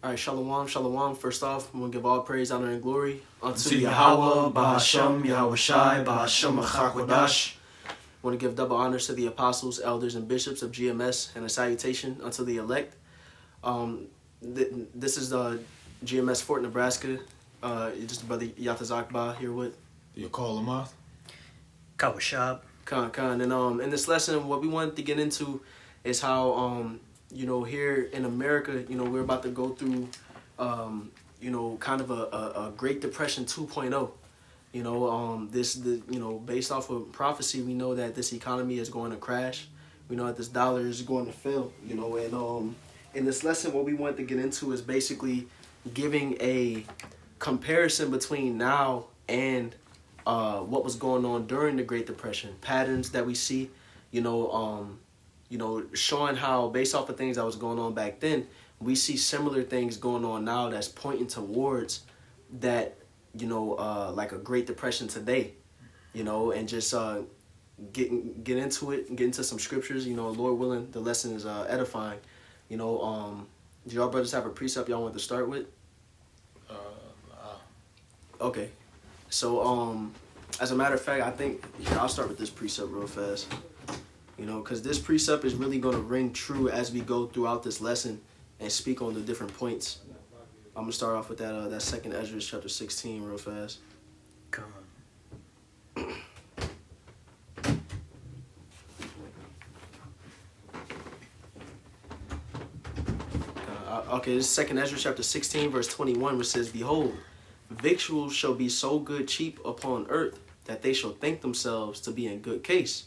All right, shalom, shalom. First off, I'm going to give all praise, honor, and glory unto Yahweh, Bahashem, Yahweh Shai, Bahashem, Achakwadash. I want to give double honors to the apostles, elders, and bishops of GMS, and a salutation unto the elect. This is the GMS Fort Nebraska. Just brother Yatazakba here with Yakol Kawashab. Khan. And in this lesson, what we wanted to get into is how here in America, we're about to go through, kind of a Great Depression 2.0. Based off of prophecy, we know that this economy is going to crash. We know that this dollar is going to fail. And in this lesson, what we wanted to get into is basically giving a comparison between now and what was going on during the Great Depression, patterns that we see, showing how based off of things that was going on back then, we see similar things going on now that's pointing towards that, like a Great Depression today, and just get into it, get into some scriptures, Lord willing, the lesson is edifying. Do y'all brothers have a precept y'all want to start with? Okay. So, as a matter of fact, I think I'll start with this precept real fast. Because this precept is really going to ring true as we go throughout this lesson and speak on the different points. I'm going to start off with that second Ezra chapter 16 real fast. Come on. Okay, this is second Ezra chapter 16 verse 21, which says, "Behold, victuals shall be so good cheap upon earth, that they shall think themselves to be in good case.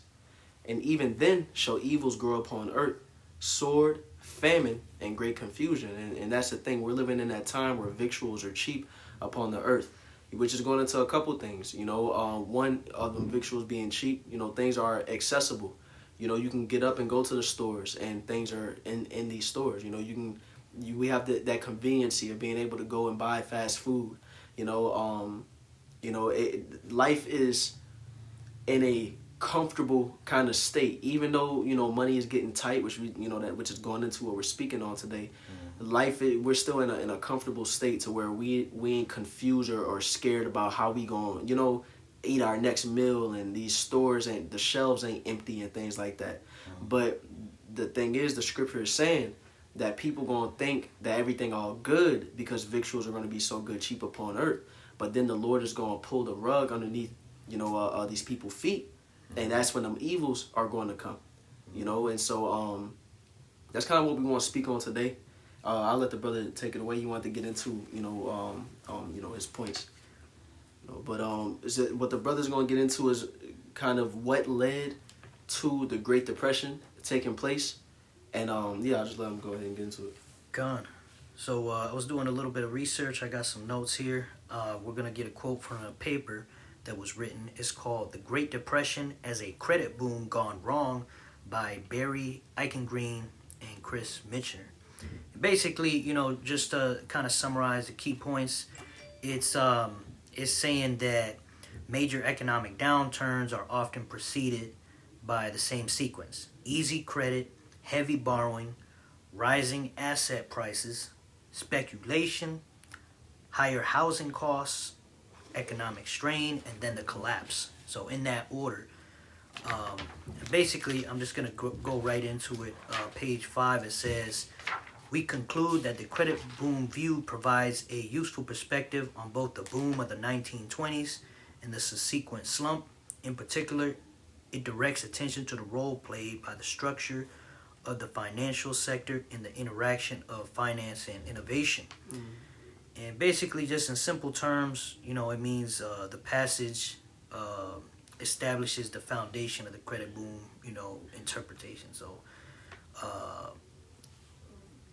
And even then shall evils grow upon earth, sword, famine, and great confusion." And that's the thing. We're living in that time where victuals are cheap upon the earth, which is going into a couple things. One of them victuals being cheap, things are accessible. You can get up and go to the stores, and things are in these stores. We have that conveniency of being able to go and buy fast food. Life is in a comfortable kind of state, even though money is getting tight, which which is going into what we're speaking on today. We're still in a comfortable state to where we ain't confused or scared about how we going eat our next meal, and these stores and the shelves ain't empty and things like that. But the thing is, the scripture is saying that people gonna think that everything all good because victuals are gonna be so good cheap upon earth, but then the Lord is gonna pull the rug underneath these people's feet, and that's when them evils are going to come. And so that's kind of what we want to speak on today. I'll let the brother take it away. You want to get into his points. But what the brother's going to get into is kind of what led to the Great Depression taking place. And I'll just let him go ahead and get into it. Gone. So I was doing a little bit of research. I got some notes here. We're going to get a quote from a paper that was written. It's called "The Great Depression as a Credit Boom Gone Wrong" by Barry Eichengreen and Chris Michener. Basically, just to kind of summarize the key points, it's saying that major economic downturns are often preceded by the same sequence: easy credit, heavy borrowing, rising asset prices, speculation, higher housing costs, economic strain, and then the collapse. So in that order. Basically, I'm just going to go right into it. Page 5, it says, "We conclude that the credit boom view provides a useful perspective on both the boom of the 1920s and the subsequent slump. In particular, it directs attention to the role played by the structure of the financial sector in the interaction of finance and innovation." And basically, just in simple terms, it means the passage establishes the foundation of the credit boom, interpretation. So,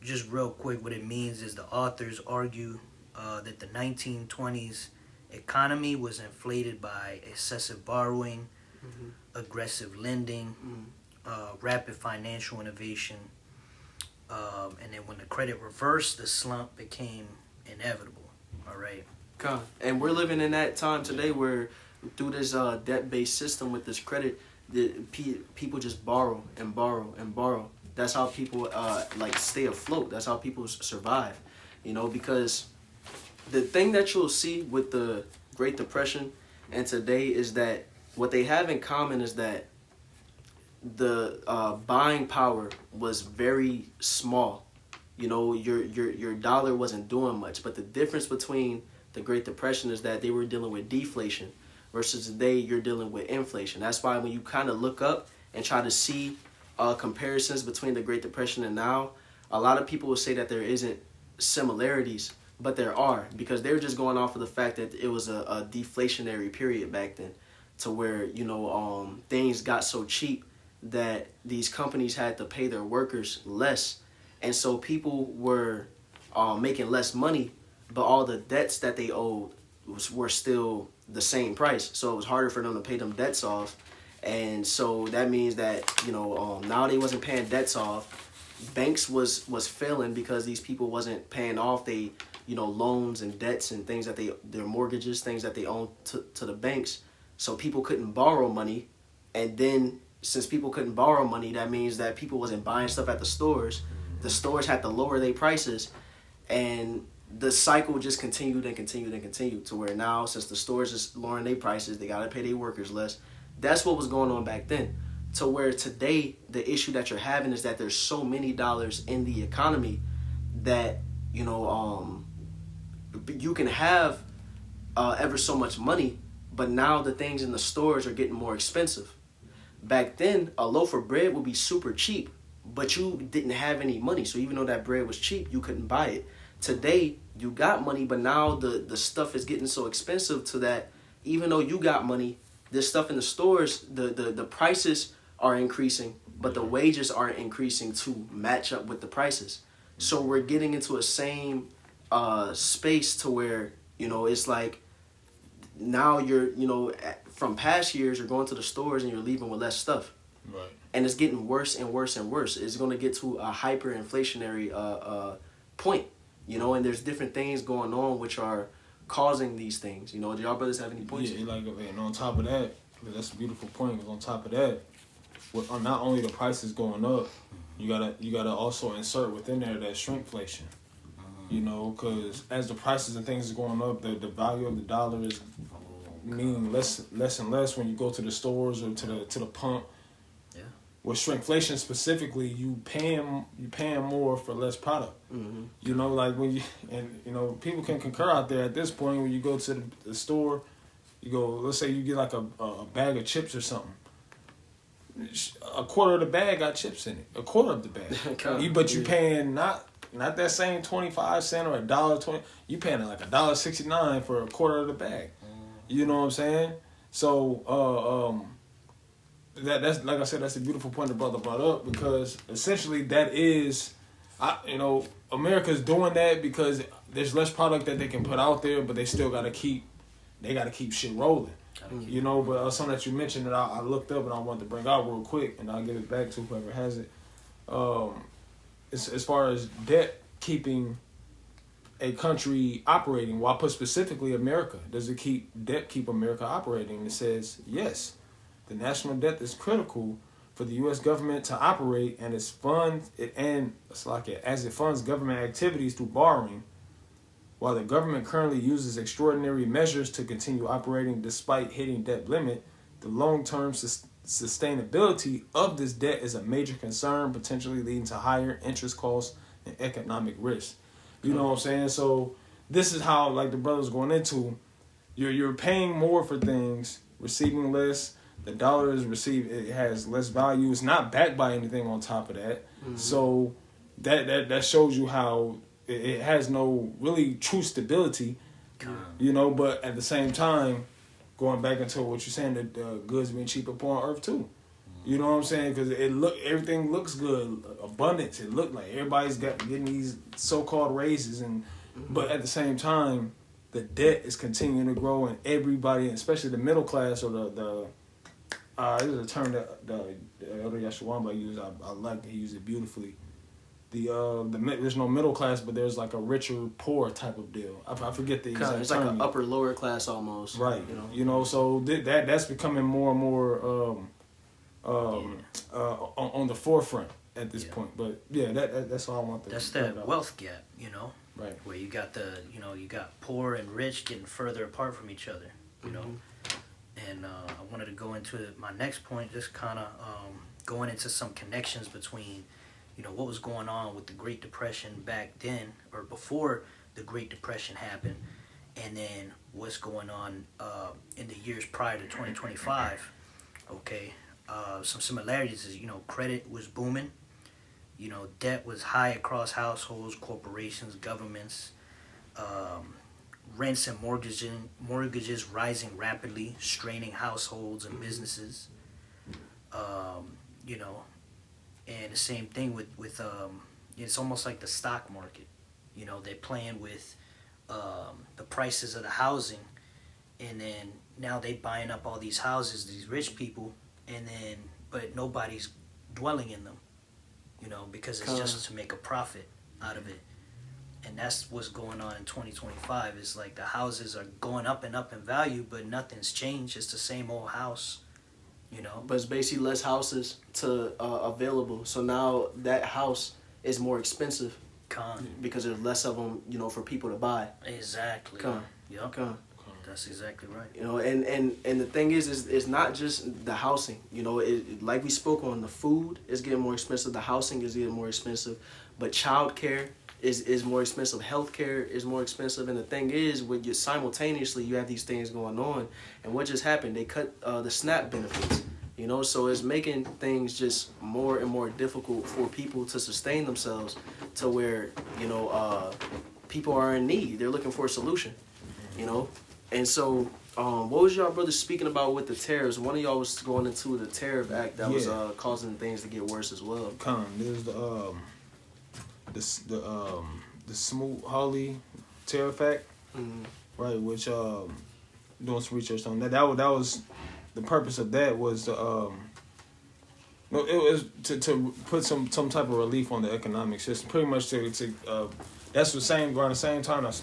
just real quick, what it means is the authors argue that the 1920s economy was inflated by excessive borrowing, aggressive lending, rapid financial innovation, and then when the credit reversed, the slump became inevitable. All right. And we're living in that time today where through this debt-based system with this credit, people just borrow and borrow and borrow. That's how people stay afloat. That's how people survive. You know, because the thing that you'll see with the Great Depression and today is that what they have in common is that the buying power was very small. You know, your dollar wasn't doing much. But the difference between the Great Depression is that they were dealing with deflation versus today you're dealing with inflation. That's why when you kind of look up and try to see comparisons between the Great Depression and now, a lot of people will say that there isn't similarities, but there are, because they're just going off of the fact that it was a deflationary period back then, to where, you know, things got so cheap that these companies had to pay their workers less, and so people were making less money, but all the debts that they owed were still the same price, so it was harder for them to pay them debts off. And so that means that, you know, now they wasn't paying debts off. Banks was failing because these people wasn't paying off they, you know, loans and debts and things that their mortgages, things that they own to the banks. So people couldn't borrow money, and then since people couldn't borrow money, that means that people wasn't buying stuff at the stores. The stores had to lower their prices, and the cycle just continued and continued and continued to where now, since the stores is lowering their prices, they gotta pay their workers less. That's what was going on back then. To where today, the issue that you're having is that there's so many dollars in the economy that, you know, you can have ever so much money, but now the things in the stores are getting more expensive. Back then, a loaf of bread would be super cheap, but you didn't have any money. So even though that bread was cheap, you couldn't buy it. Today, you got money, but now the stuff is getting so expensive to that even though you got money, this stuff in the stores, the prices are increasing, but the wages aren't increasing to match up with the prices. So we're getting into a same space to where, you know, it's like now you're, you know, from past years, you're going to the stores and you're leaving with less stuff. Right. And it's getting worse and worse and worse. It's going to get to a hyperinflationary point, you know, and there's different things going on which are causing these things. You know, do y'all brothers have any points? Yeah, like, and on top of that, that's a beautiful point. Because on top of that, with not only the prices going up, you gotta also insert within there that shrinkflation. You know, because as the prices and things is going up, the value of the dollar is meaning less and less when you go to the stores or to the pump. Yeah. With shrinkflation specifically, you paying more for less product. Mm-hmm. You know, like when you know, people can concur out there at this point when you go to the store, you go, let's say you get like a bag of chips or something. A quarter of the bag got chips in it. A quarter of the bag. But you paying not that same 25 cent or $1.20. You paying like $1.69 for a quarter of the bag. You know what I'm saying? So that's like I said, that's a beautiful point the brother brought up, because essentially that is, America's doing that because there's less product that they can put out there, but they still gotta keep shit rolling. You know, but something that you mentioned that I looked up and I wanted to bring out real quick, and I'll give it back to whoever has it. As far as debt keeping a country operating, well, I put specifically America. Does debt keep America operating? It says yes. The national debt is critical for the U.S. government to operate, and as it funds government activities through borrowing. While the government currently uses extraordinary measures to continue operating despite hitting debt limit, the long-term sustainability of this debt is a major concern, potentially leading to higher interest costs and economic risk. You know what I'm saying? So this is how, like the brother's going into, you're paying more for things, receiving less. The dollar it has less value. It's not backed by anything on top of that. Mm-hmm. So that shows you how it has no really true stability, you know, but at the same time, going back into what you're saying, that goods being cheap upon earth too. You know what I'm saying? Because everything looks good, abundance. It looked like everybody's getting these so-called raises, but at the same time, the debt is continuing to grow, and everybody, especially the middle class or this is a term that the Elder Yashawamba used. I like that he used it beautifully. There's no middle class, but there's like a richer poor type of deal. I forget the exact term. It's like an upper lower class almost. Right. You know, so that's becoming more and more on the forefront. at this Yeah. point. But yeah, that's all I want to. That's bring that up. wealth gap, you know, Right. where you got you got poor and rich getting further apart from each other, you know. And I wanted to go into my next point, just kind of going into some connections between, you know, what was going on with the Great Depression back then, or before the Great Depression happened, and then what's going on in the years prior to 2025. Okay, some similarities is, you know, credit was booming. You know, debt was high across households, corporations, governments. Rents and mortgages rising rapidly, straining households and businesses. You know, and the same thing with it's almost like the stock market. You know, they're playing with the prices of the housing, and then now they buying up all these houses, these rich people, and then but nobody's dwelling in them. You know, because it's just to make a profit out of it. And that's what's going on in 2025. Is like the houses are going up and up in value, but nothing's changed. It's the same old house, you know. But it's basically less houses to available. So now that house is more expensive because there's less of them, you know, for people to buy. Exactly. Yep. That's exactly right. You know, and the thing is it's not just the housing. You know, like we spoke on, the food is getting more expensive, the housing is getting more expensive, but childcare is more expensive, healthcare is more expensive, and the thing is, with you simultaneously you have these things going on, and what just happened? They cut the SNAP benefits. You know, so it's making things just more and more difficult for people to sustain themselves, to where, you know, people are in need. They're looking for a solution. You know. And so, what was y'all brothers speaking about with the tariffs? One of y'all was going into the tariff act that was causing things to get worse as well. There's the Smoot-Hawley tariff act, right? Which doing some research on that. That was the purpose of that was it was to put some type of relief on the economic system. Pretty much that's around the same time that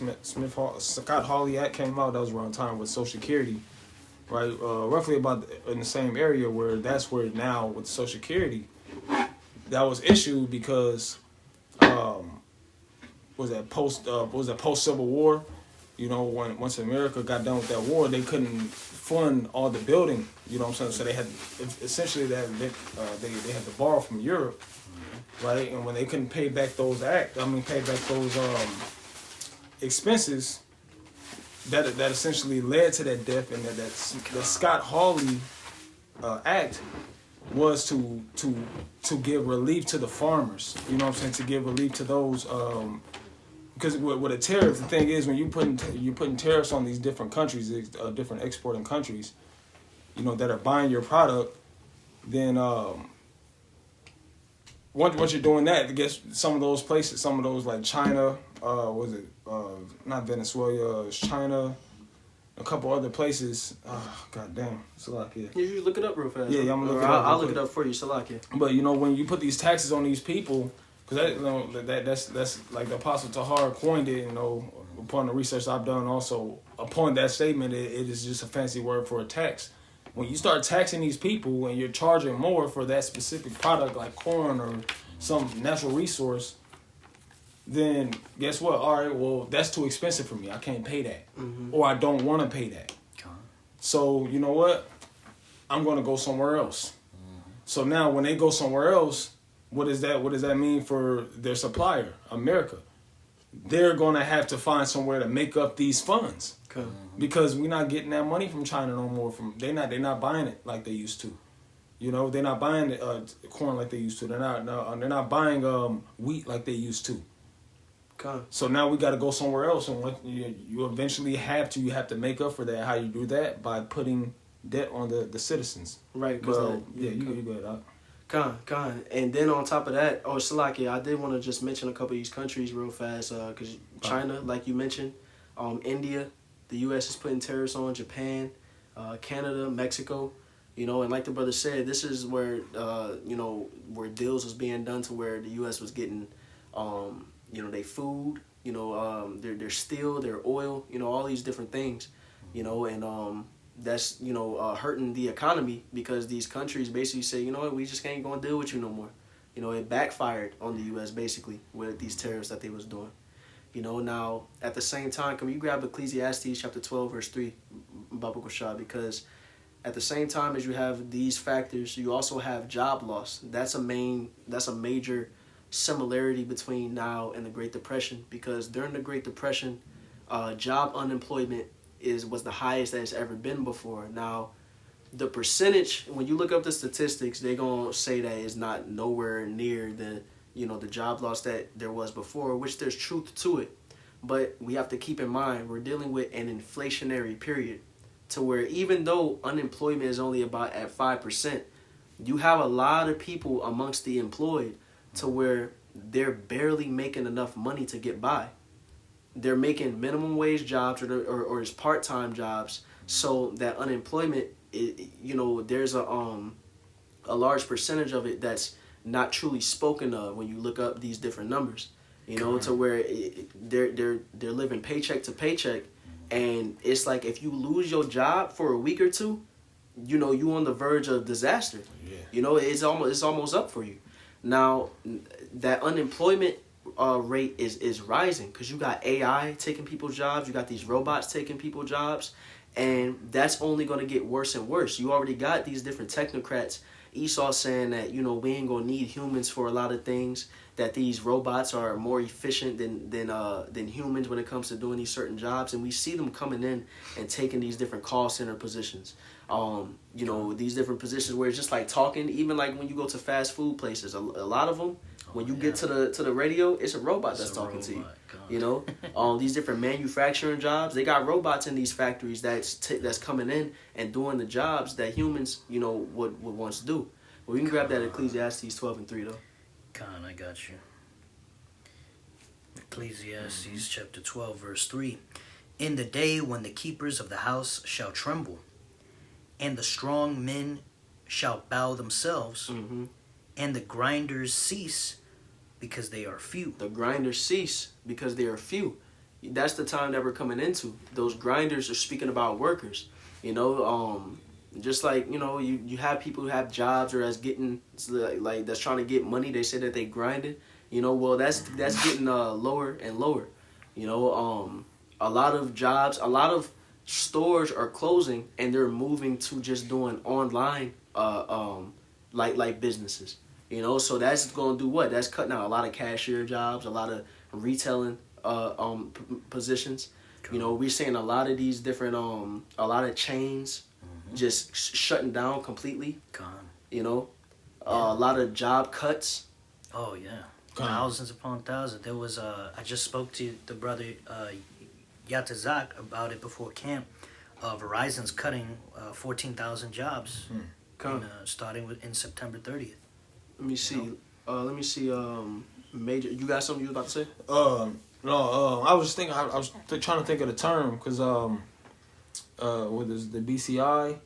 Scott-Hawley Act came out. That was around the time with Social Security, right? Roughly about in the same area that's where now with Social Security, that was issued because was that post Civil War? You know, once America got done with that war, they couldn't fund all the building. You know what I'm saying? So they had essentially they had to borrow from Europe. Right, and when they couldn't pay back those expenses, that essentially led to that death, and that Scott-Hawley Act was to give relief to the farmers. You know what I'm saying? To give relief to those, because with a tariff, the thing is when you're putting tariffs on these different countries, different exporting countries, you know, that are buying your product, then once you're doing that, I guess some of those places, some of those like China, not Venezuela, it's China, a couple other places. God damn, Salakia. You look it up real fast. Yeah, I'm gonna look it up. I'll look it up for you, Salakia. But you know, when you put these taxes on these people, because that's like the Apostle Tahar coined it. You know, upon the research I've done, also upon that statement, it is just a fancy word for a tax. When you start taxing these people and you're charging more for that specific product like corn or some natural resource, then guess what? All right, well, that's too expensive for me. I can't pay that. Or I don't want to pay that. So, you know what? I'm going to go somewhere else. So now when they go somewhere else, what does that mean for their supplier, America? They're going to have to find somewhere to make up these funds. Okay. Because we're not getting that money from China no more. They're not buying it like they used to. You know, they're not buying corn like they used to. They're not buying wheat like they used to. Okay. So now we got to go somewhere else, and you eventually have to make up for that. How you do that? By putting debt on the citizens. Right. Well, you go ahead. Con. And then on top of that, Salakia, I did want to just mention a couple of these countries real fast, because China, like you mentioned, India, the U.S. is putting tariffs on, Japan, Canada, Mexico, you know, and like the brother said, this is where, where deals was being done to where the U.S. was getting, their food, their steel, their oil, all these different things, and that's, hurting the economy because these countries basically say, you know what, we just ain't going to deal with you no more. You know, it backfired on the U.S. basically with these tariffs that they was doing. You know, now at the same time, can you grab Ecclesiastes chapter 12 verse 3, Baba Kushab? Because at the same time as you have these factors, you also have job loss. That's a major similarity between now and the Great Depression, because during the Great Depression, job unemployment was the highest that it's ever been before. Now, the percentage, when you look up the statistics, they're gonna say that it's not nowhere near the job loss that there was before, which there's truth to it. But we have to keep in mind we're dealing with an inflationary period, to where even though unemployment is only about at 5%, you have a lot of people amongst the employed to where they're barely making enough money to get by. They're making minimum wage jobs or as part-time jobs, so that unemployment, there's a large percentage of it that's not truly spoken of when you look up these different numbers. To where they're living paycheck to paycheck, and it's like if you lose your job for a week or two, you on the verge of disaster. Yeah. It's almost up for you. Now, that unemployment rate is rising because you got AI taking people's jobs, you got these robots taking people's jobs, and that's only going to get worse and worse. You already got these different technocrats, Esau, saying that we ain't gonna need humans for a lot of things, that these robots are more efficient than humans when it comes to doing these certain jobs, and we see them coming in and taking these different call center positions. These different positions where it's just like talking, even like when you go to fast food places, a lot of them, when you get to the radio, it's a robot that's talking to you. These different manufacturing jobs, they got robots in these factories that's coming in and doing the jobs that humans would once do. Well, we can grab that Ecclesiastes 12 and 3 though. Khan, I got you. Ecclesiastes chapter 12 verse 3. In the day when the keepers of the house shall tremble, and the strong men shall bow themselves, and the grinders cease because they are few. The grinders cease because they are few. That's the time that we're coming into. Those grinders are speaking about workers. Just like you have people who have jobs or that's getting like that's trying to get money. They say that they grinded. Well that's getting lower and lower. A lot of jobs, a lot of stores are closing and they're moving to just doing online like businesses. So that's going to do what? That's cutting out a lot of cashier jobs, a lot of retailing positions. Cool. We're seeing a lot of these different a lot of chains just shutting down completely. Gone. A lot of job cuts. Oh yeah, thousands upon thousands. There was I just spoke to the brother Yatazak about it before camp. Verizon's cutting 14,000 jobs, starting in September 30th. Let me see. Major. You got something you was about to say? No. I was thinking. I was trying to think of the term because what is the BCI?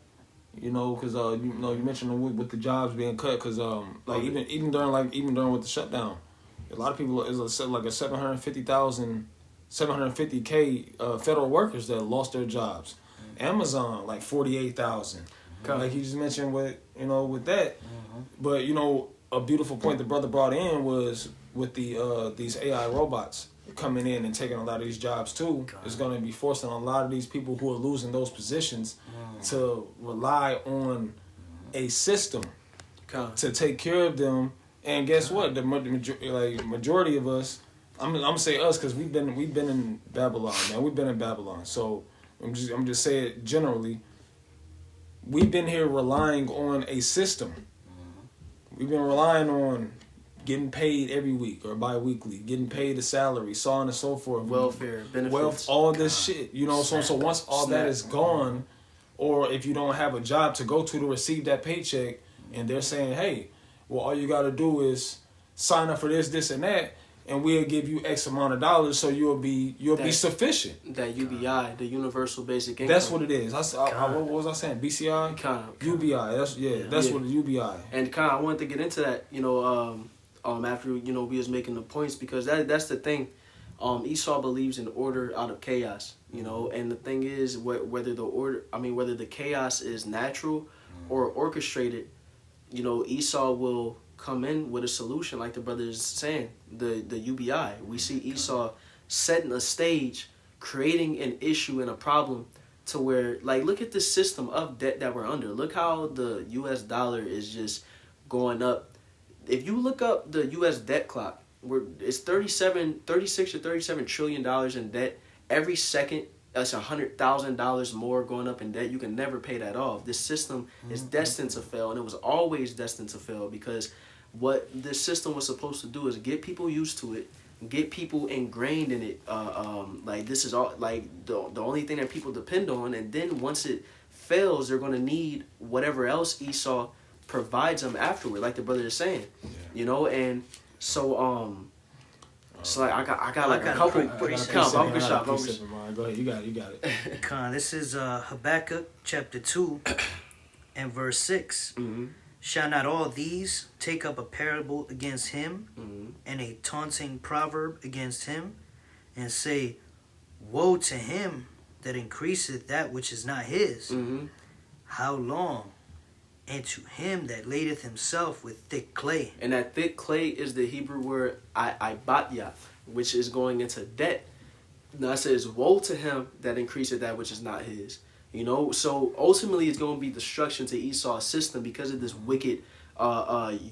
Because you mentioned with the jobs being cut because even during with the shutdown, a lot of people is like a 750K federal workers that lost their jobs. Amazon like 48,000. Like you just mentioned with that, but a beautiful point the brother brought in was with the these AI robots coming in and taking a lot of these jobs too. It's going to be forcing a lot of these people who are losing those positions to rely on a system to take care of them. And guess what? The majority of us, I'm gonna say us because we've been in Babylon, man. We've been in Babylon. So I'm just saying generally, we've been here relying on a system. We've been relying on getting paid every week or bi-weekly, getting paid a salary, so on and so forth. Welfare, benefits. All this shit. So once all that is gone, or if you don't have a job to go to receive that paycheck, and they're saying, hey, well, all you got to do is sign up for this, and that, and we'll give you X amount of dollars, so you'll be sufficient. That UBI, the Universal Basic Income. That's what it is. What was I saying? BCI? UBI. That's what the UBI. And I wanted to get into that, after we was making the points, because that's the thing. Esau believes in order out of chaos, and the thing is whether the chaos is natural or orchestrated, Esau will come in with a solution, like the brother is saying, the UBI. We see Esau setting a stage, creating an issue and a problem to where, like, look at the system of debt that we're under. Look how the U.S. dollar is just going up. If you look up the U.S. debt clock, it's 36 or 37 trillion dollars in debt. Every second, that's $100,000 more going up in debt. You can never pay that off. This system is destined to fail, and it was always destined to fail, because what this system was supposed to do is get people used to it, get people ingrained in it. Like, this is all, like, the only thing that people depend on, and then once it fails, they're going to need whatever else Esau provides them afterward, like the brother is saying. You know, and so so like I got like a couple precept. Go ahead, you got it. Con, this is Habakkuk chapter 2 and verse 6. Shall not all these take up a parable against him, and a taunting proverb against him, and say, woe to him that increaseth that which is not his? How long? And to him that ladeth himself with thick clay. And that thick clay is the Hebrew word ibatyath, which is going into debt. Now it says, woe to him that increaseth that which is not his. You know, so ultimately it's going to be destruction to Esau's system because of this wicked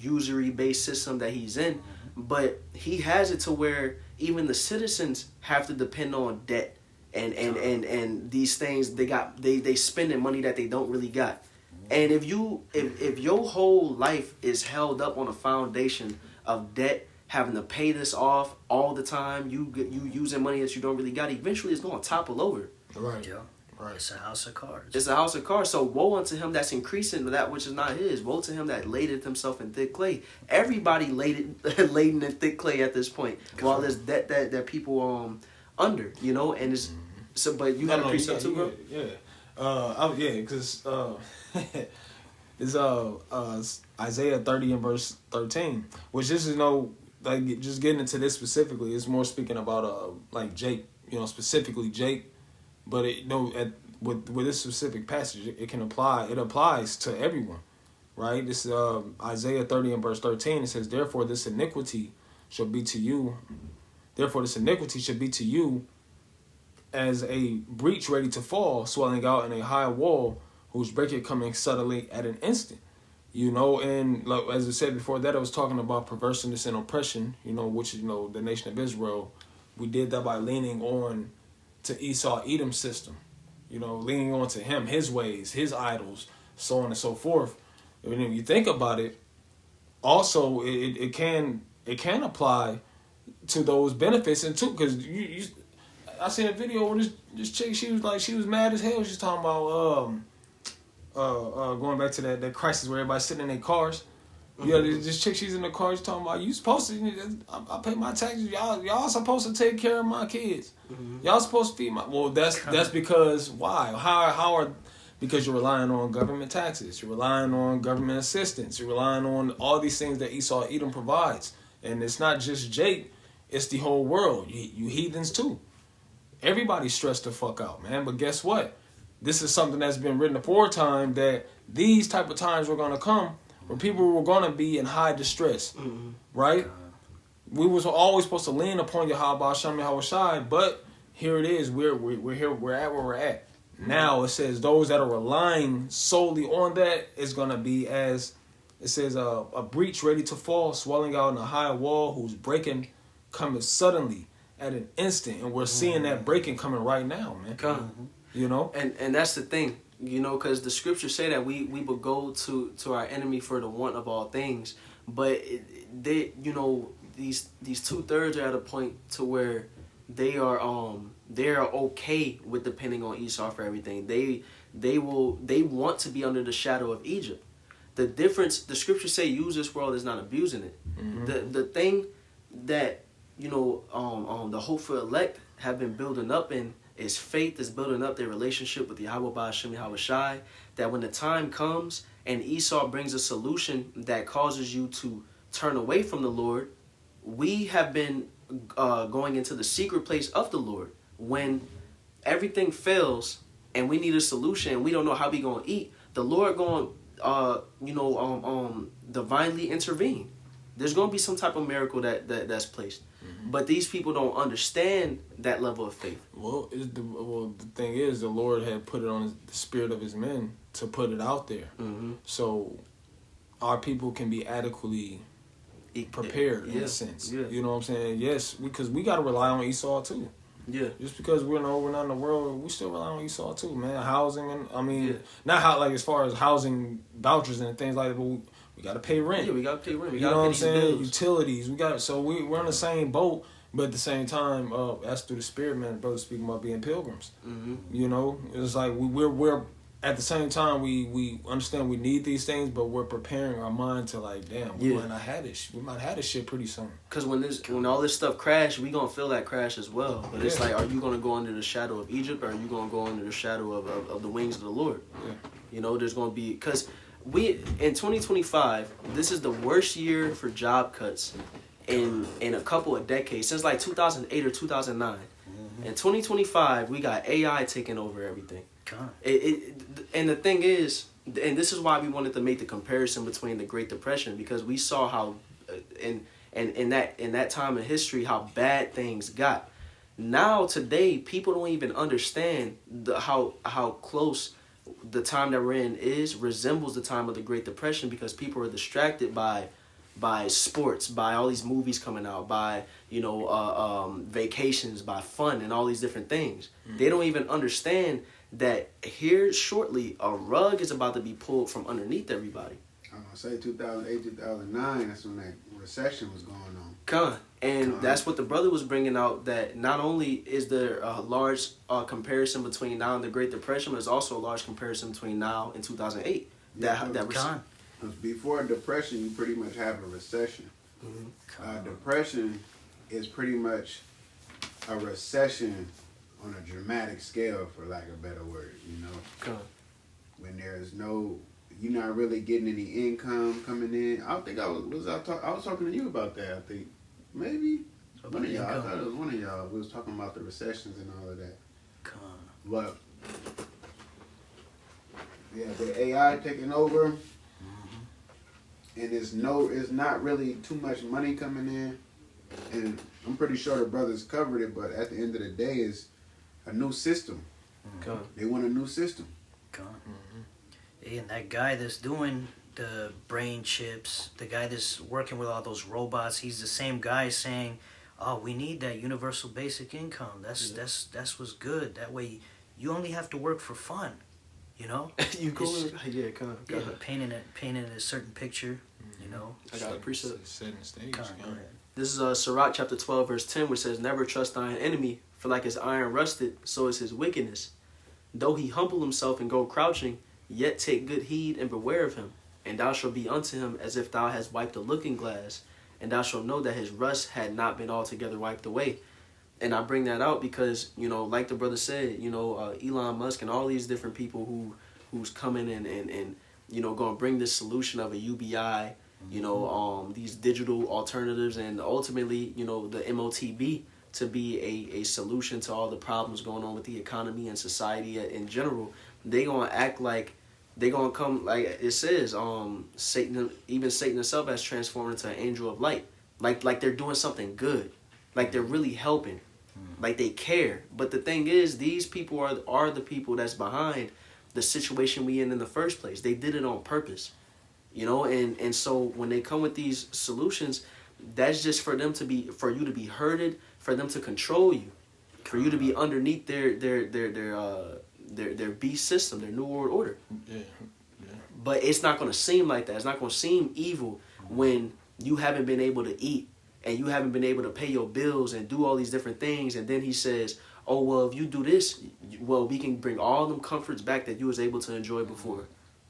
usury-based system that he's in. But he has it to where even the citizens have to depend on debt and these things. They spending money that they don't really got. And if your whole life is held up on a foundation of debt, having to pay this off all the time, you using money that you don't really got, eventually it's going to topple over. Right. Yeah. Right. It's a house of cards. It's a house of cards. So woe unto him that's increasing that which is not his. Woe to him that ladeth himself in thick clay. Everybody laden in thick clay at this point. While there's debt that people under, you know, and it's so. But you got a precept too, bro? Yeah. Because it's Isaiah 30 and verse 13, which this is like just getting into this specifically. It's more speaking about like Jake, you know, specifically Jake. But with this specific passage, it applies to everyone, right? This Isaiah 30 and verse 13. It says, Therefore this iniquity should be to you as a breach ready to fall, swelling out in a high wall, whose breakage coming suddenly at an instant." You know, and like, as I said before that, I was talking about perverseness and oppression, you know, which, you know, the nation of Israel, we did that by leaning on to Esau Edom's system, you know, leaning on to him, his ways, his idols, so on and so forth. And if you think about it, also it can apply to those benefits, and too, because I seen a video where this chick, she was mad as hell. She's talking about going back to that crisis where everybody's sitting in their cars. Yeah, this chick, she's in the car. She's talking about, you supposed to. I pay my taxes. Y'all supposed to take care of my kids. Y'all supposed to feed my. Well, that's because why? How are? Because you're relying on government taxes. You're relying on government assistance. You're relying on all these things that Esau Edom provides. And it's not just Jake. It's the whole world. You heathens too. Everybody's stressed the fuck out, man. But guess what? This is something that's been written aforetime, that these type of times were gonna come, where people were going to be in high distress, right? We was always supposed to lean upon Yahweh Hashem Yahweh Shai, but here it is. We're here. We're at where we're at. Now it says those that are relying solely on that is going to be, as it says, a breach ready to fall, swelling out in a high wall, whose breaking coming suddenly at an instant. And we're seeing that breaking coming right now, man. You know? And that's the thing. You know, because the scriptures say that we would go to our enemy for the want of all things, but they, you know, these 2/3 are at a point to where they are okay with depending on Esau for everything. They want to be under the shadow of Egypt. The difference, the scriptures say, use this world is not abusing it. The thing that, you know, the hopeful elect have been building up in is faith, is building up their relationship with Yahweh Ba'ashem Yahweh Shai, that when the time comes and Esau brings a solution that causes you to turn away from the Lord, we have been going into the secret place of the Lord. When everything fails and we need a solution and we don't know how we going to eat, the Lord going divinely intervene. There's going to be some type of miracle that's placed. But these people don't understand that level of faith. Well, the thing is, the Lord had put it on the spirit of his men to put it out there. So our people can be adequately prepared in a sense. Yeah. You know what I'm saying? Yes, because we got to rely on Esau too. Yeah. Just because we're not in the world, we still rely on Esau too, man. Housing and Yeah. not how like as far as housing vouchers and things like that, but we got to pay rent. Yeah, we got to pay rent. We You know got what to I'm pay saying? these bills. Utilities. We're on the same boat, but at the same time, that's through the spirit, man. Brother speaking about being pilgrims. You know, it's like we're at the same time we understand we need these things, but we're preparing our mind to like, damn, we might not have this. We might have this shit pretty soon. Because when all this stuff crash, we gonna feel that crash as well. But it's Yeah. like, are you gonna go under the shadow of Egypt, or are you gonna go under the shadow of the wings of the Lord? Yeah. You know, there's gonna be, because in 2025, this is the worst year for job cuts in a couple of decades, since like 2008 or 2009. In 2025, we got AI taking over everything. God. And the thing is, and this is why we wanted to make the comparison between the Great Depression, because we saw how in that time in history how bad things got. Now today, people don't even understand how close the time that we're in resembles the time of the Great Depression, because people are distracted by sports, by all these movies coming out, by vacations, by fun and all these different things. They don't even understand that here shortly a rug is about to be pulled from underneath everybody. I'm gonna say 2008, 2009. That's when that recession was going on. And that's what the brother was bringing out, that not only is there a large comparison between now and the Great Depression, but there's also a large comparison between now and 2008. Because before a depression, you pretty much have a recession. Depression is pretty much a recession on a dramatic scale, for lack of a better word. You know, when there's no, you're not really getting any income coming in. I think I was talking to you about that. I think maybe one of y'all. I thought it was one of y'all. We was talking about the recessions and all of that. But yeah, the AI taking over, and it's not really too much money coming in, and I'm pretty sure the brothers covered it. But at the end of the day, it's a new system. They want a new system. And that guy that's doing the brain chips, the guy that's working with all those robots, he's the same guy saying, "Oh, we need that universal basic income. That's what's good. That way, you only have to work for fun, you know." You go, yeah, painting a certain picture, you know. I got a precept. Setting the stage. This is Sirach chapter 12 verse 10, which says, "Never trust thine enemy, for like his iron rusted, so is his wickedness. Though he humble himself and go crouching, yet take good heed and beware of him. And thou shalt be unto him as if thou hast wiped a looking glass, and thou shalt know that his rust had not been altogether wiped away." And I bring that out because, like the brother said, Elon Musk and all these different people who's coming and going to bring this solution of a UBI, these digital alternatives, and ultimately, the MOTB to be a solution to all the problems going on with the economy and society in general. They going to act like they going to come, like it says, Satan himself has transformed into an angel of light. Like they're doing something good. Like they're really helping. Like they care. But the thing is, these people are the people that's behind the situation we in the first place. They did it on purpose. And so when they come with these solutions, that's just for you to be herded, for them to control you, for you to be underneath their beast system, their new world order. Yeah. But it's not going to seem like that. It's not going to seem evil when you haven't been able to eat and you haven't been able to pay your bills and do all these different things. And then he says, "Oh, well, if you do this, we can bring all them comforts back that you was able to enjoy before."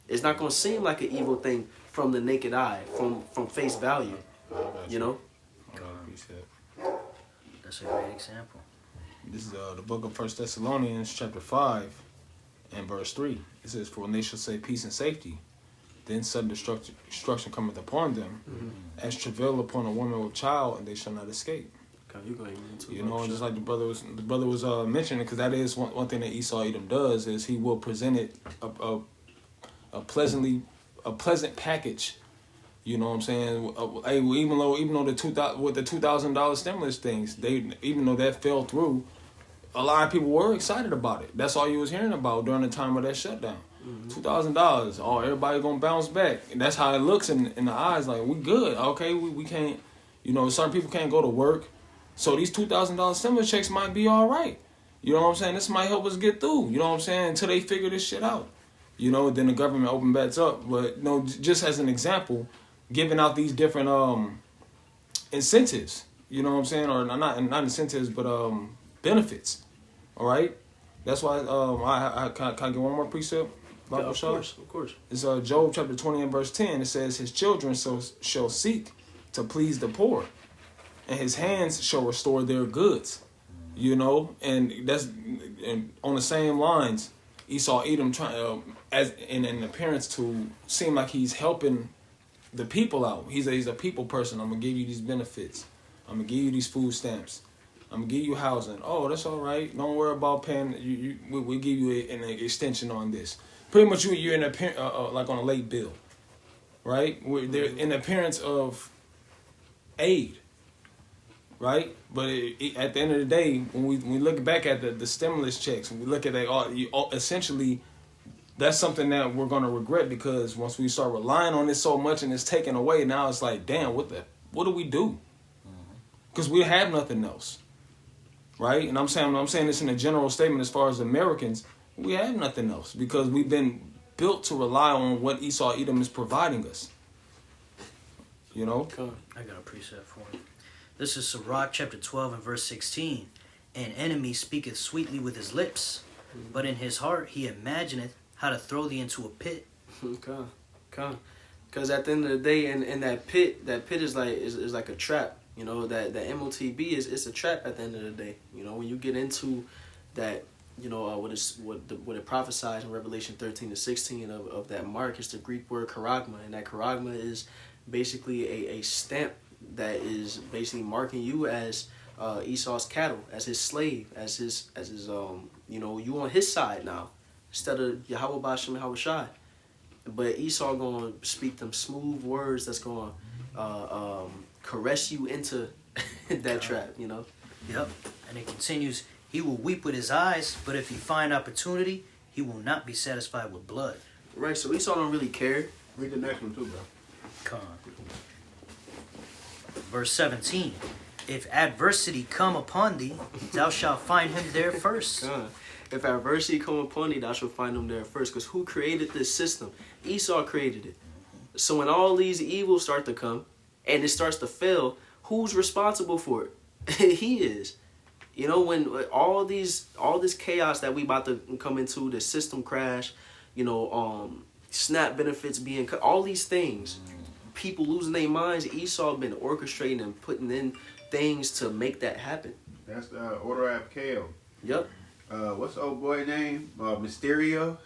It's not going to seem like an evil thing from the naked eye, from face value, That's a great example. This is the book of 1 Thessalonians chapter 5 and verse 3. It says, "For when they shall say peace and safety, then sudden destruction cometh upon them, as travail upon a woman with child, and they shall not escape." And just like the brother was mentioning, because that is one thing that Esau Edom does, is he will present it a pleasant package You know what I'm saying? Hey, even though the $2,000 stimulus things, even though that fell through, a lot of people were excited about it. That's all you was hearing about during the time of that shutdown. $2,000. Oh, everybody gonna bounce back. And that's how it looks in the eyes. Like, we good. Okay, we can't. You know, certain people can't go to work, so these $2,000 stimulus checks might be all right. You know what I'm saying? This might help us get through. You know what I'm saying? Until they figure this shit out. You know, then the government open back up. But just as an example, giving out these different incentives. You know what I'm saying? Or not incentives, but benefits. All right. That's why I can I get one more precept. Yeah, of course. It's Job chapter 20 and verse 10. It says, "His children shall seek to please the poor, and his hands shall restore their goods." You know, and that's and on the same lines. Esau Edom trying as in an appearance to seem like he's helping the people out. He's a people person. I'm gonna give you these benefits. I'm gonna give you these food stamps. I'm gonna give you housing. Oh, that's all right. Don't worry about paying. We give you an extension on this. Pretty much, you're in like on a late bill, right? They're in appearance of aid, right? But at the end of the day, when we look back at the stimulus checks, when we look at that, essentially, that's something that we're gonna regret, because once we start relying on it so much and it's taken away, now it's like, damn, what do we do? Because we have nothing else, right? And I'm saying this in a general statement as far as Americans. We have nothing else because we've been built to rely on what Esau Edom is providing us. You know? I got a precept for it. This is Sirach chapter 12 and verse 16. An enemy speaketh sweetly with his lips, but in his heart he imagineth how to throw thee into a pit. Come. Because at the end of the day, in that pit is like a trap. You know, that MOTB is a trap at the end of the day. You know, when you get into that, you know, what it prophesies in Revelation 13-16 of that mark, is the Greek word charagma, and that charagma is basically a stamp that is basically marking you as Esau's cattle, as his slave, as his you know, you on his side now instead of Yahweh B'Shem Yahweh Shai. But Esau gonna speak them smooth words that's gonna caress you into that trap, you know. Yep. And it continues. He will weep with his eyes, but if he find opportunity, he will not be satisfied with blood. Right, so Esau don't really care. Read the next one too, bro. Come on. Verse 17. If adversity come upon thee, thou shalt find him there first. If adversity come upon thee, thou shalt find him there first. Because who created this system? Esau created it. So when all these evils start to come, and it starts to fail, who's responsible for it? He is. You know, when all this chaos that we about to come into, the system crash, you know, SNAP benefits being cut, all these things, people losing their minds, Esau been orchestrating and putting in things to make that happen. That's the Order of Kale. Yep. What's the old boy name? Mysterio.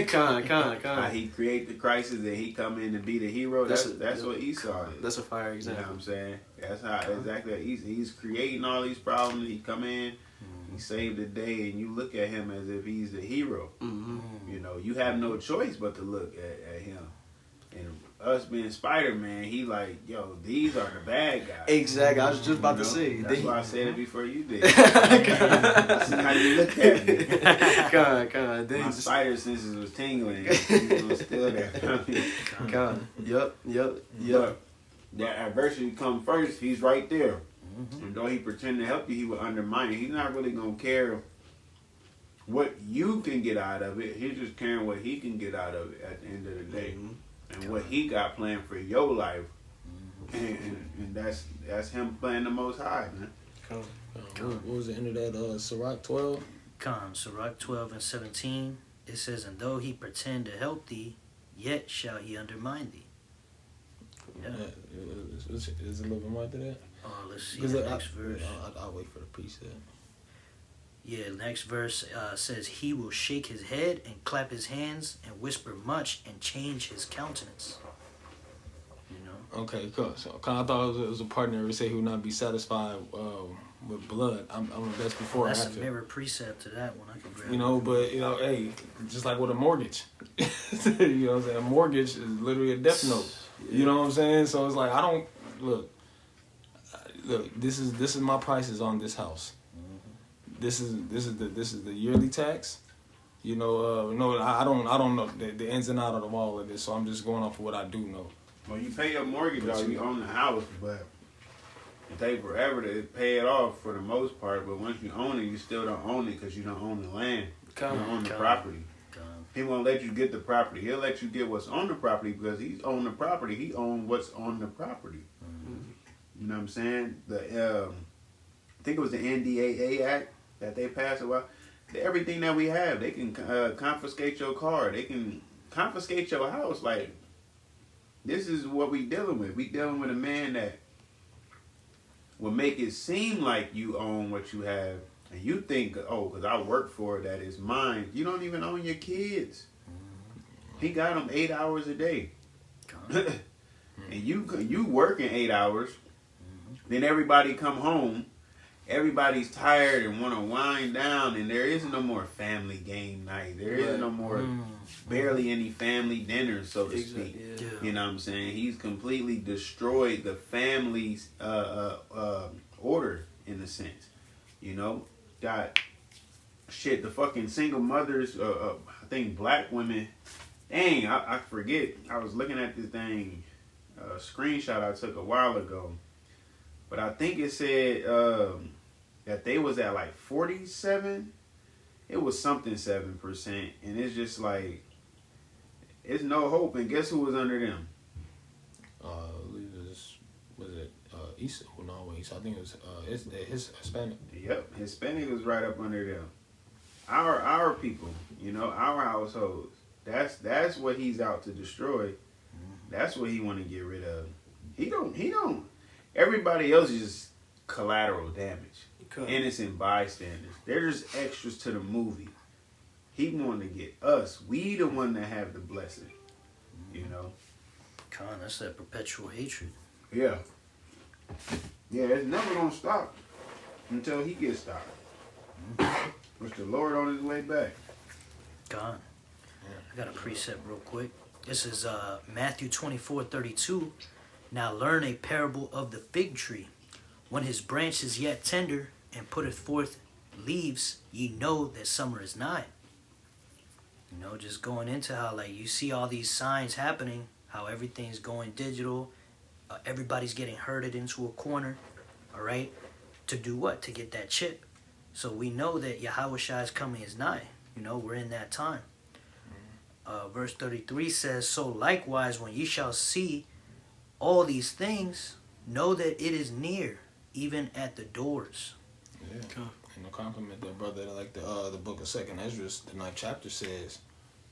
Con. He create the crisis and he come in to be the hero. That's what Esau is. That's a fire example. You know what I'm saying? That's how exactly he's creating all these problems. He come in, he saved the day, and you look at him as if he's the hero. You know, you have no choice but to look at him. And us being Spider-Man, he like, yo, these are the bad guys. Exactly. I was just about to say. That's why I said it before you did. That's how you look at me. God. My spider senses was tingling. He was still there. God. Yep. But that adversity come first. He's right there. And though he pretend to help you, he will undermine it. He's not really gonna care what you can get out of it. He's just caring what he can get out of it at the end of the day. And what he got planned for your life, and that's him playing the Most High, man. What was the end of that? Sirach 12. Sirach 12 and 17. It says, "And though he pretend to help thee, yet shall he undermine thee." Yeah. Is a little bit more to that? Let's see the next verse. I'll wait for the precept. Yeah, next verse says, "He will shake his head and clap his hands and whisper much and change his countenance." You know. Okay, cool. So I thought it was a partner who said he would not be satisfied with blood. That's before or That's after. a mirror precept to that one. I can grab. You know, but you know, hey, just like with a mortgage, you know what I'm saying? A mortgage is literally a death note. You know what I'm saying? So it's like I don't look. This is my prices on this house. This is the yearly tax. You know, no, I don't know the ins and outs of all of this. So I'm just going off of what I do know. Well, you pay your mortgage off, you own the house, but it take forever to pay it off for the most part. But once you own it, you still don't own it because you don't own the land. You don't own the property. He won't let you get the property. He'll let you get what's on the property because he's on the property. He owns what's on the property. You know what I'm saying? I think it was the NDAA Act that they passed a while. Everything that we have, they can confiscate your car. They can confiscate your house. Like, this is what we dealing with. We dealing with a man that will make it seem like you own what you have. And you think, oh, because I work for it, that is mine. You don't even own your kids. He got them 8 hours a day. And you working 8 hours. Then everybody come home. Everybody's tired and want to wind down, and there is no more family game night. There is no more, barely any family dinners, so to speak. Yeah. You know what I'm saying? He's completely destroyed the family's order, in a sense. You know? Got, shit, the fucking single mothers, I think black women, dang, I forget. I was looking at this thing, screenshot I took a while ago. But I think it said that they was at like 47. It was something 7%. And it's just like, it's no hope. And guess who was under them? Was it Esau? No, Esau. I think it was his Hispanic. Yep, Hispanic was right up under them. Our people, you know, our households. That's what he's out to destroy. That's what he want to get rid of. He don't. Everybody else is just collateral damage. Innocent bystanders. They're just extras to the movie. He wanted to get us. We the one that have the blessing. You know? That's that perpetual hatred. Yeah. Yeah, it's never gonna stop until he gets stopped. With the Lord on his way back. I got a precept real quick. This is Matthew 24:32. Now learn a parable of the fig tree. When his branch is yet tender and putteth forth leaves, ye know that summer is nigh. You know, just going into how, like, you see all these signs happening, how everything's going digital, everybody's getting herded into a corner, all right? To do what? To get that chip. So we know that Yahushai's coming is nigh. You know, we're in that time. Verse 33 says, so likewise, when ye shall see all these things, know that it is near, even at the doors. Yeah. And to compliment that brother, like the book of 2nd Ezra, the 9th chapter says,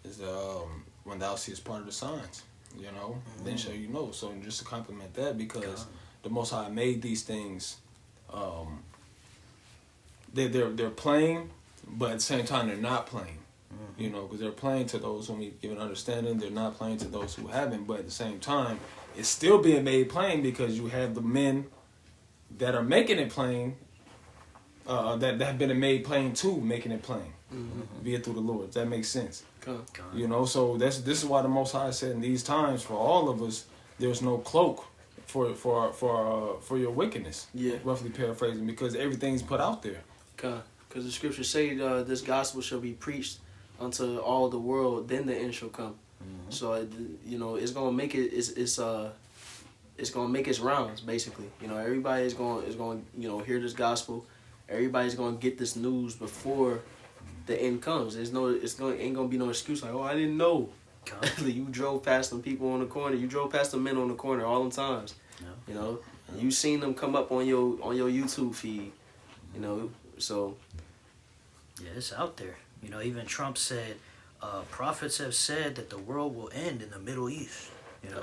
is when thou seest part of the signs, you know, then shall you know. So just to compliment that, because the Most High made these things, they're plain, but at the same time they're not plain. You know, because they're plain to those whom He given understanding. They're not plain to those who haven't. But at the same time, it's still being made plain because you have the men that are making it plain, that have been made plain too, making it plain, be it through the Lord. That makes sense. You know, so this is why the Most High said in these times for all of us, there's no cloak for your wickedness. Yeah. Roughly paraphrasing, because everything's put out there. Because the scriptures say this gospel shall be preached unto all the world, then the end shall come. So you know, it's gonna make it. It's gonna make its rounds, basically. You know, everybody is going you know, hear this gospel. Everybody's gonna get this news before the end comes. Ain't gonna be no excuse like, oh, I didn't know. You drove past them people on the corner. You drove past the men on the corner all them times. Yeah. You know, you seen them come up on your YouTube feed. You know, so Yeah, it's out there. You know, even Trump said, prophets have said that the world will end in the Middle East. You know,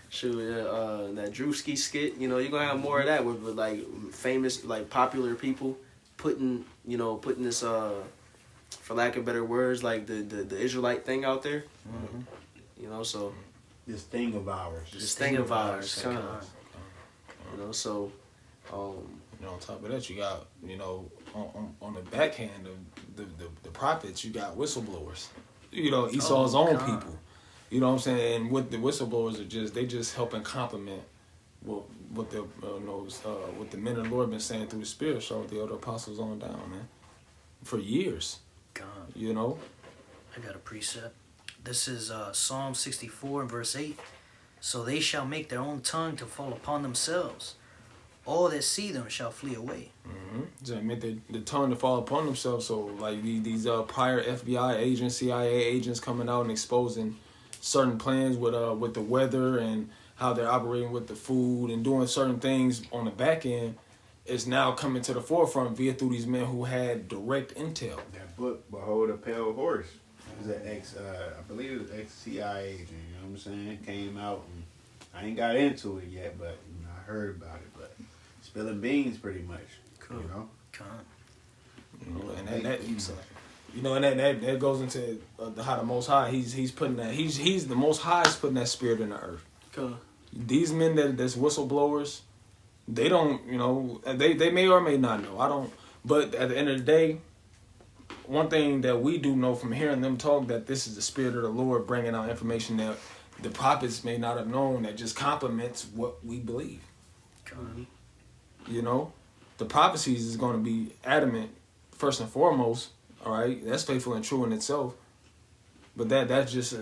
Shoot, that Drewski skit. You know, you're gonna have more of that with like famous, like popular people putting this for lack of better words, like the Israelite thing out there. You know, so This thing of ours. this thing of ours, you know, so. You know, on top of that, you got, you know, on the backhand of the prophets, you got whistleblowers. You know, Esau's own people. You know what I'm saying? And what the whistleblowers are they just helping complement what the what the men of the Lord been saying through the Spirit, showing the other apostles on down, man, for years. God. You know. I got a precept. This is Psalm 64 and verse 8. So they shall make their own tongue to fall upon themselves. All that see them shall flee away. Mm-hmm. Just make the tongue to fall upon themselves. So like these prior FBI agents, CIA agents coming out and exposing certain plans with the weather and how they're operating with the food and doing certain things on the back end is now coming to the forefront via through these men who had direct intel. That book, Behold a Pale Horse, it was an I believe it was ex-CIA agent, you know what I'm saying? Came out, and I ain't got into it yet, but you know, I heard about it, but spilling beans pretty much, Cool. you know? You know, and that goes into how the Most High he's putting that he's the Most High is putting that spirit in the earth. Cool. These men that's whistleblowers, they don't, you know, they may or may not know. I don't. But at the end of the day, one thing that we do know from hearing them talk, that this is the Spirit of the Lord bringing out information that the prophets may not have known, that just complements what we believe. God. You know, the prophecies is going to be adamant first and foremost. All right, that's faithful and true in itself. But that's just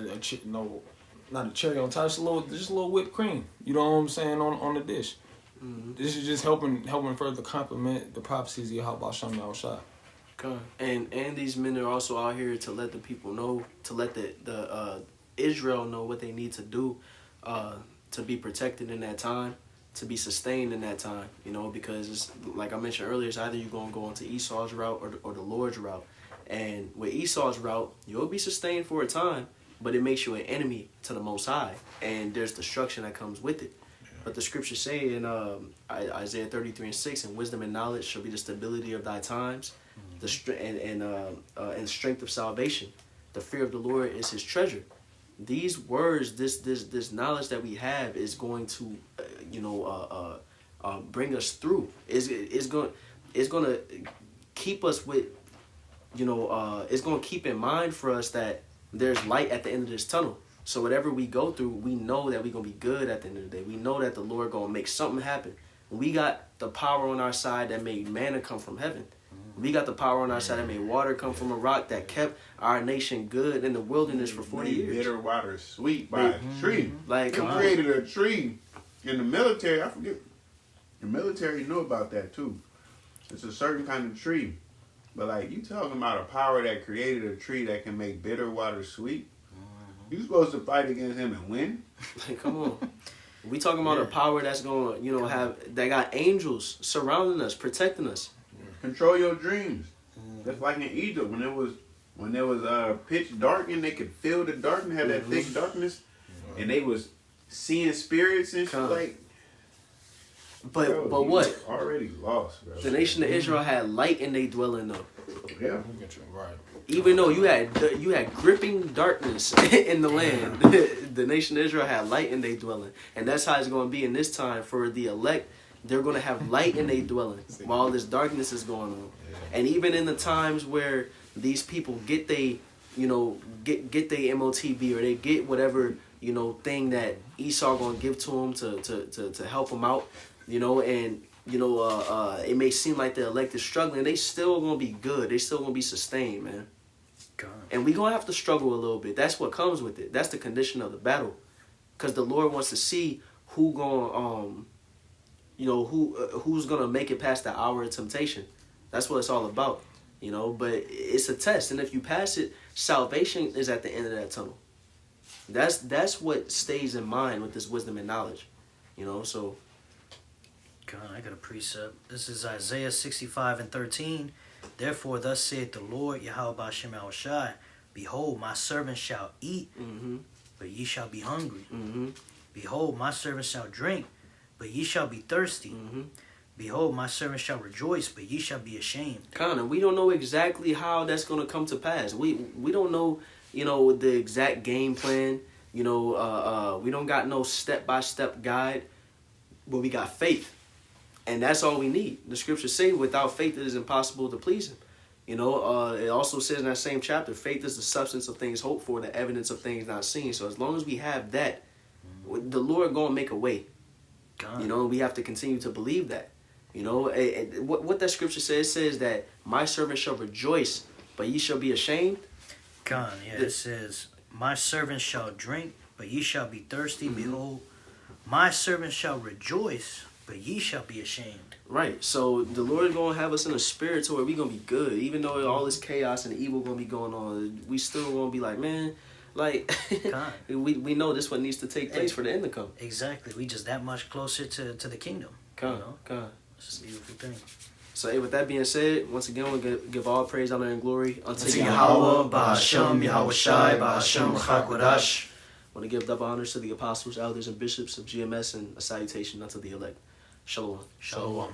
not a cherry on top. Just a little whipped cream. You know what I'm saying on the dish. Mm-hmm. This is just helping further complement the prophecies of Yahweh Shem Yahushua. God. And these men are also out here to let the people know, to let the Israel know what they need to do to be protected in that time, to be sustained in that time, you know, because it's, like I mentioned earlier, it's either you're going to go into Esau's route or the Lord's route. And with Esau's route, you'll be sustained for a time, but it makes you an enemy to the Most High, and there's destruction that comes with it. But the scriptures say in Isaiah 33:6, and wisdom and knowledge shall be the stability of thy times, and strength of salvation. The fear of the Lord is his treasure. These words, this knowledge that we have is going to, bring us through. It's going to keep us with, it's going to keep in mind for us that there's light at the end of this tunnel. So whatever we go through, we know that we're going to be good at the end of the day. We know that the Lord going to make something happen. We got the power on our side that made manna come from heaven. We got the power on our side that made water come from a rock, that kept our nation good in the wilderness for 40 years. Bitter water sweet by a tree. Like, They created a tree in the military. I forget. The military knew about that too. It's a certain kind of tree. But like, you talking about a power that created a tree that can make bitter water sweet? You supposed to fight against him and win? Like, come on. We talking about a power that's going to, that got angels surrounding us, protecting us. Control your dreams. That's like in Egypt when it was pitch dark and they could feel the darkness, have that thick darkness, and they was seeing spirits and shit. Like, but what? Already lost, bro. The nation of Israel had light in their dwelling though. Yeah. Right. Even though you had gripping darkness in the land, the nation of Israel had light in their dwelling, and that's how it's going to be in this time for the elect. They're going to have light in their dwelling while this darkness is going on. And even in the times where these people get they MOTB or they get whatever, thing that Esau going to give to them to help them out, and, it may seem like the elect is struggling. They still going to be good. They still going to be sustained, man. God. And we going to have to struggle a little bit. That's what comes with it. That's the condition of the battle. Because the Lord wants to see who going who's gonna make it past the hour of temptation. That's what it's all about, But it's a test, and if you pass it, salvation is at the end of that tunnel. That's what stays in mind with this wisdom and knowledge, So, God, I got a precept. This is Isaiah 65:13. Therefore, thus saith the Lord Yahweh Shem Yahushai, behold, my servant shall eat, but ye shall be hungry. Behold, my servant shall drink, but ye shall be thirsty. Behold, my servant shall rejoice, but ye shall be ashamed. Connor, we don't know exactly how that's going to come to pass. We don't know, the exact game plan. We don't got no step-by-step guide, but we got faith. And that's all we need. The scriptures say without faith it is impossible to please him. You know, it also says in that same chapter, faith is the substance of things hoped for, the evidence of things not seen. So as long as we have that, the Lord gonna make a way. God. You know, we have to continue to believe that. You know, what that scripture says that my servant shall rejoice, but ye shall be ashamed. God, yeah, it says, my servant shall drink, but ye shall be thirsty. Behold, my servant shall rejoice, but ye shall be ashamed. Right. So the Lord gonna have us in a spirit to where we gonna be good, even though all this chaos and evil gonna be going on. We still gonna be like, man, like we know this what needs to take place for the end to come. Exactly. We just that much closer to the kingdom. Come, you know? come. It's just a beautiful thing. So, hey, with that being said, once again, we'll give all praise, honor, and glory unto Yahweh, Ba'ashem, Yahweh Shai, Ba'ashem, Chakwadash. I want to give double honors to the apostles, elders, and bishops of GMS, and a salutation unto the elect. Shalom. Shalom.